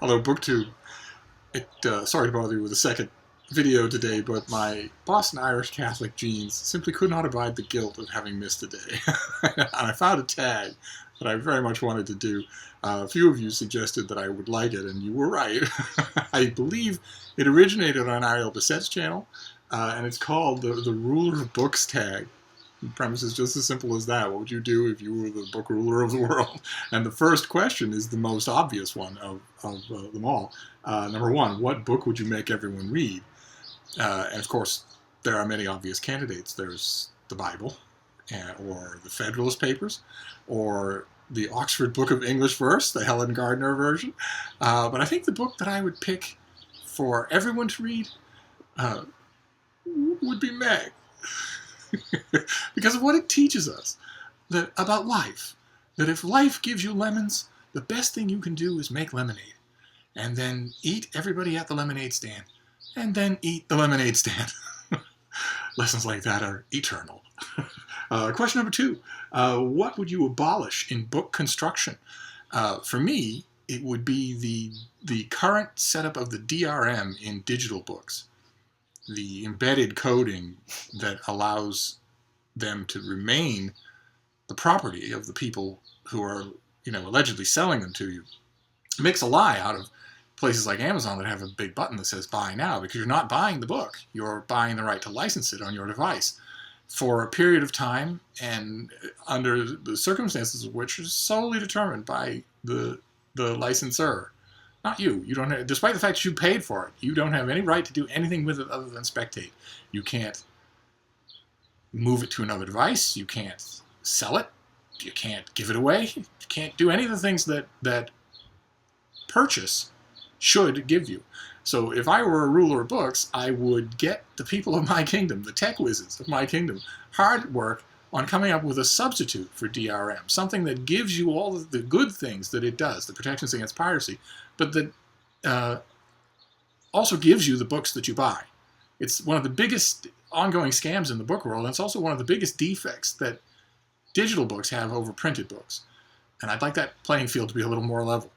Hello, BookTube. Sorry to bother you with a second video today, but my Boston Irish Catholic genes simply could not abide the guilt of having missed a day. And I found a tag that I very much wanted to do. A few of you suggested that I would like it, and you were right. I believe it originated on Ariel Basset's channel, and it's called the Ruler of Books tag. The premise is just as simple as that. What would you do if you were the book ruler of the world? And the first question is the most obvious one of them all. Number one, what book would you make everyone read? And of course, there are many obvious candidates. There's the Bible, or the Federalist Papers, or the Oxford Book of English Verse, the Helen Gardner version. But I think the book that I would pick for everyone to read would be Meg. Because of what it teaches us about life. That if life gives you lemons, the best thing you can do is make lemonade. And then eat everybody at the lemonade stand. And then eat the lemonade stand. Lessons like that are eternal. Question number two. What would you abolish in book construction? For me, it would be the current setup of the DRM in digital books. The embedded coding that allows them to remain the property of the people who are, allegedly selling them to you. It makes a lie out of places like Amazon that have a big button that says buy now, because you're not buying the book. You're buying the right to license it on your device for a period of time and under the circumstances of which are solely determined by the licensor. Not you. You don't have, despite the fact that you paid for it, you don't have any right to do anything with it other than spectate. You can't move it to another device. You can't sell it. You can't give it away. You can't do any of the things that purchase should give you. So if I were a ruler of books, I would get the people of my kingdom, the tech wizards of my kingdom, hard at work on coming up with a substitute for DRM, something that gives you all of the good things that it does, the protections against piracy, but that also gives you the books that you buy. It's one of the biggest ongoing scams in the book world, and it's also one of the biggest defects that digital books have over printed books. And I'd like that playing field to be a little more level.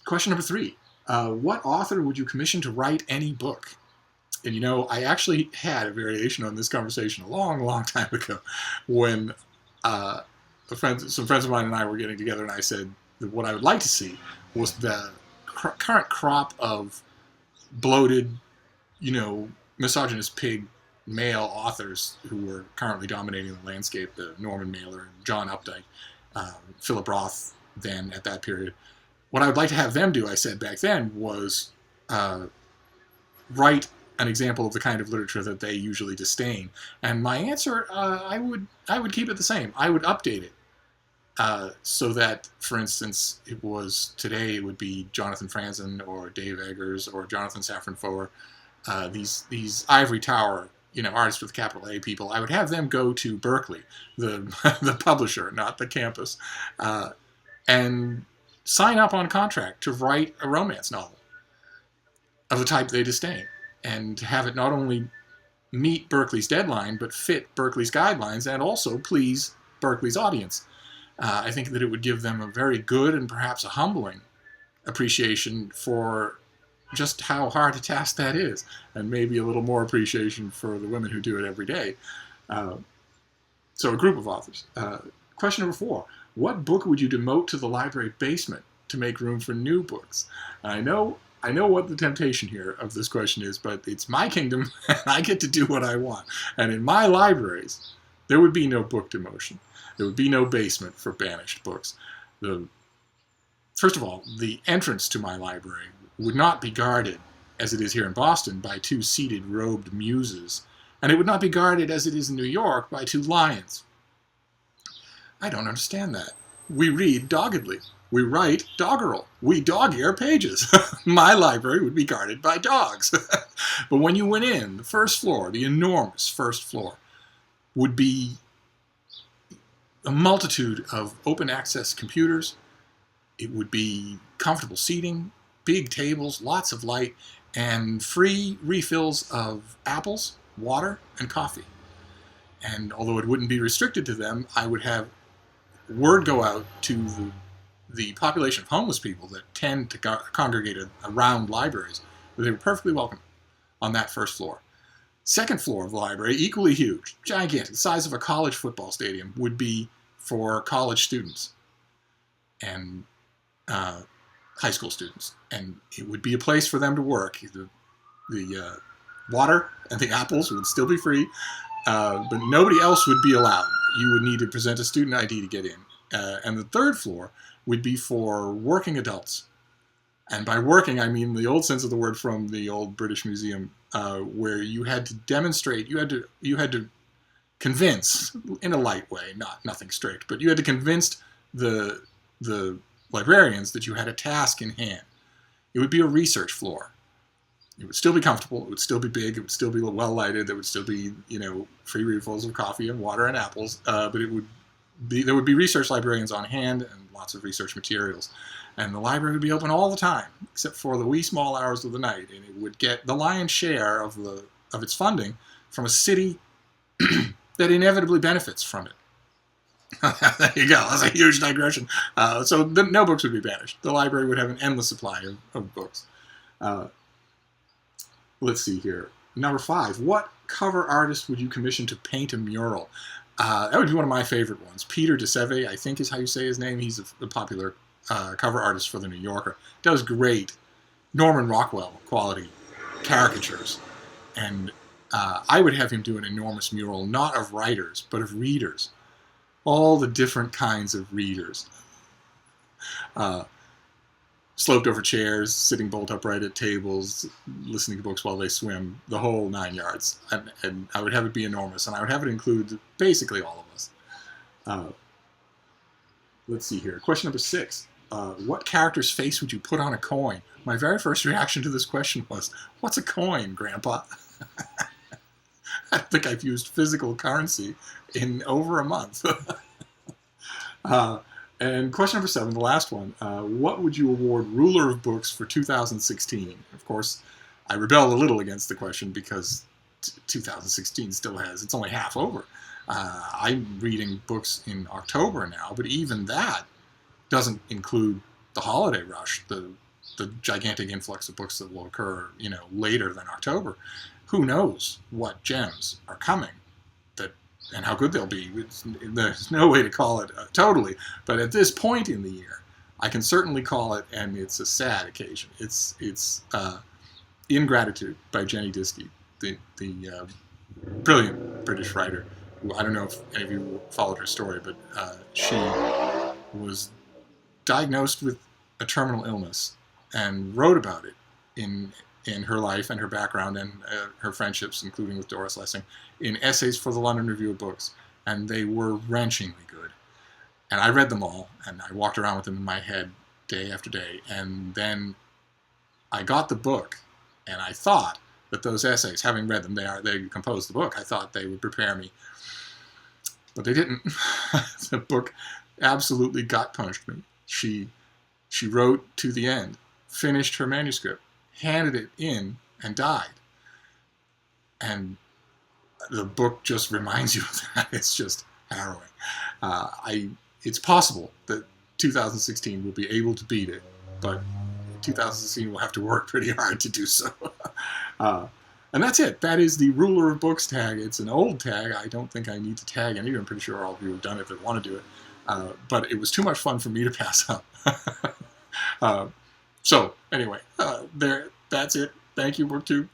Question number three. What author would you commission to write any book? And I actually had a variation on this conversation a long, long time ago when some friends of mine and I were getting together, and I said that what I would like to see was the current crop of bloated, misogynist pig male authors who were currently dominating the landscape, the Norman Mailer, John Updike, Philip Roth then at that period. What I would like to have them do, I said back then, was write an example of the kind of literature that they usually disdain. And my answer, I would keep it the same. I would update it so that, for instance, today it would be Jonathan Franzen or Dave Eggers or Jonathan Safran Foer, these ivory tower, artists with capital A people. I would have them go to Berkeley, the publisher, not the campus, and sign up on contract to write a romance novel of the type they disdain, and have it not only meet Berkeley's deadline, but fit Berkeley's guidelines and also please Berkeley's audience. I think that it would give them a very good and perhaps a humbling appreciation for just how hard a task that is, and maybe a little more appreciation for the women who do it every day. So a group of authors. Question number four. What book would you demote to the library basement to make room for new books? I know what the temptation here of this question is, but it's my kingdom, and I get to do what I want. And in my libraries, there would be no book demotion. There would be no basement for banished books. First of all, the entrance to my library would not be guarded, as it is here in Boston, by two seated robed muses. And it would not be guarded, as it is in New York, by two lions. I don't understand that. We read doggedly. We write doggerel. We dog-ear pages. My library would be guarded by dogs. But when you went in, the first floor, the enormous first floor, would be a multitude of open access computers. It would be comfortable seating, big tables, lots of light, and free refills of apples, water, and coffee. And although it wouldn't be restricted to them, I would have word go out to the population of homeless people that tend to congregate around libraries, they were perfectly welcome on that first floor. Second floor of the library, equally huge, gigantic, the size of a college football stadium, would be for college students and high school students. And it would be a place for them to work. The water and the apples would still be free, but nobody else would be allowed. You would need to present a student ID to get in. And the third floor would be for working adults. And by working, I mean the old sense of the word from the old British Museum, where you had to demonstrate, you had to convince, in a light way, nothing strict, but you had to convince the librarians that you had a task in hand. It would be a research floor. It would still be comfortable. It would still be big. It would still be well lighted. There would still be, free refills of coffee and water and apples. But there would be research librarians on hand and lots of research materials. And the library would be open all the time, except for the wee small hours of the night. And it would get the lion's share of its funding from a city that inevitably benefits from it. There you go. That's a huge digression. So no books would be banished. The library would have an endless supply of books. Let's see here. Number 5. What cover artist would you commission to paint a mural? That would be one of my favorite ones. Peter DeSeve, I think is how you say his name. He's a popular cover artist for The New Yorker. Does great Norman Rockwell quality caricatures. And I would have him do an enormous mural, not of writers, but of readers. All the different kinds of readers. Sloped over chairs, sitting bolt upright at tables, listening to books while they swim, the whole 9 yards. And I would have it be enormous, and I would have it include basically all of us. Let's see here. Question number 6. What character's face would you put on a coin? My very first reaction to this question was, what's a coin, Grandpa? I think I've used physical currency in over a month. And question number 7, the last one. What would you award Ruler of Books for 2016? Of course, I rebelled a little against the question because 2016 still it's only half over. I'm reading books in October now, but even that doesn't include the holiday rush, the gigantic influx of books that will occur, later than October. Who knows what gems are coming and how good they'll be. There's no way to call it totally, but at this point in the year, I can certainly call it, and it's a sad occasion. It's Ingratitude by Jenny Diskey, the brilliant British writer. I don't know if any of you followed her story, but she was diagnosed with a terminal illness and wrote about it in her life and her background and her friendships, including with Doris Lessing, in essays for the London Review of Books. And they were wrenchingly good. And I read them all, and I walked around with them in my head day after day. And then I got the book, and I thought that those essays, having read them, they composed the book, I thought they would prepare me. But they didn't. The book absolutely gut-punched me. She wrote to the end, finished her manuscript, handed it in, and died. And the book just reminds you of that. It's just harrowing. It's possible that 2016 will be able to beat it, but 2016 will have to work pretty hard to do so. And that's it. That is the Ruler of Books tag. It's an old tag. I don't think I need to tag any. I'm pretty sure all of you have done it that want to do it. But it was too much fun for me to pass up. So anyway, that's it. Thank you, Book 2.